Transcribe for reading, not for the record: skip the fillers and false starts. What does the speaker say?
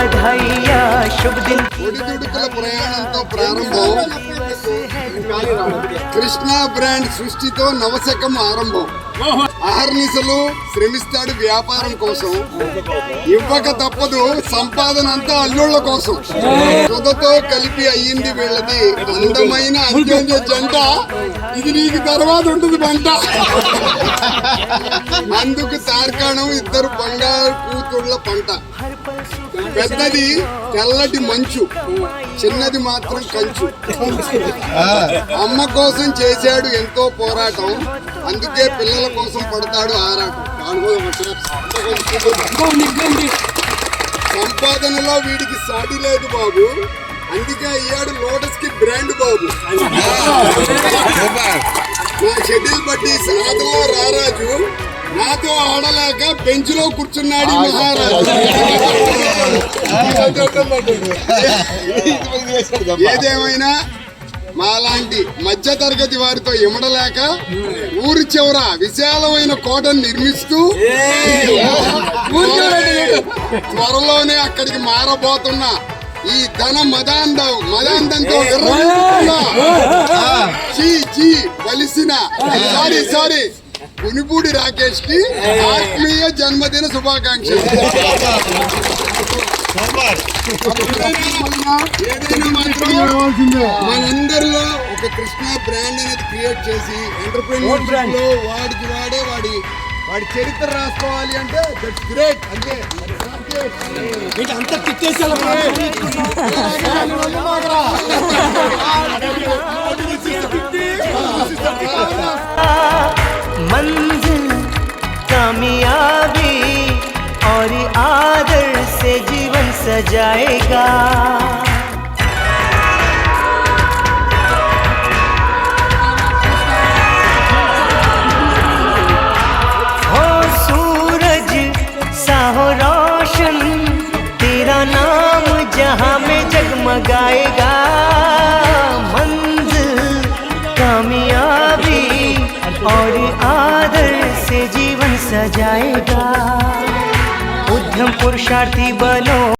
बधाइयाँ शुभ दिन ఒడిదుడుకుల ప్రయాణంతో ప్రారంభం కృష్ణా బ్రాండ్ సృష్టితో నవశకం ఆరంభం. అహర్నిశలు శ్రమిస్తాడు వ్యాపారం కోసం, ఇవ్వక తప్పదు సంపాదన అంతా అల్లుళ్ళ కోసం. తుదతో కలిపి అయ్యింది వీళ్ళది అందమైన అన్యోన్య జంట, ఇది నీకు తర్వాత ఉంటుంది పంట. అందుకు తార్కాణం ఇద్దరు బంగారు కూతుళ్ళ పంట. పెద్దది తెల్లటి మంచు, చిన్నది మాత్రం కంచు. అమ్మ కోసం చేశాడు ఎంతో పోరాటం, అందుకే పిల్లల కోసం పడతాడు ఆరాటం. సంపాదనలో వీడికి సాటి లేదు బాబు, అందుకే అయ్యాడు లోటస్ కి బ్రాండ్ బాబు. నా షెడ్యూల్ బట్టి నాతో రారాజు, నాతో ఆడలేక బెంచ్ లో కూర్చున్నాడు మహారాజు. ఏదేమైనా మాలాంటి మధ్య తరగతి వారితో ఇమడలేక ఊరి చివర విశాలమైన కోటను నిర్మిస్తూ త్వరలోనే అక్కడికి మారబోతున్న ఈ ధన మదాంతంతో వలిసిన సారీ పునిపూడి రాకేష్ కి ఆత్మీయ జన్మదిన శుభాకాంక్షలు. మనందరిలో ఒక కృష్ణ బ్రాండ్ అనేది క్రియేట్ చేసి ఎంటర్ప్రెన్యూర్షిప్ లో వాడికి వాడి చరిత్ర రాసుకోవాలి అంటే దట్స్ గ్రేట్. అంతే అంతా తిట్టేసా मंजिल कामयाबी और आदर से जीवन सजाएगा. हो सूरज सा हो रोशन, तेरा नाम जहां में जगमगाएगा. मंजिल कामयाबी और आदर से जीवन सजाएगा. उद्यम पुरुषार्थी बनो.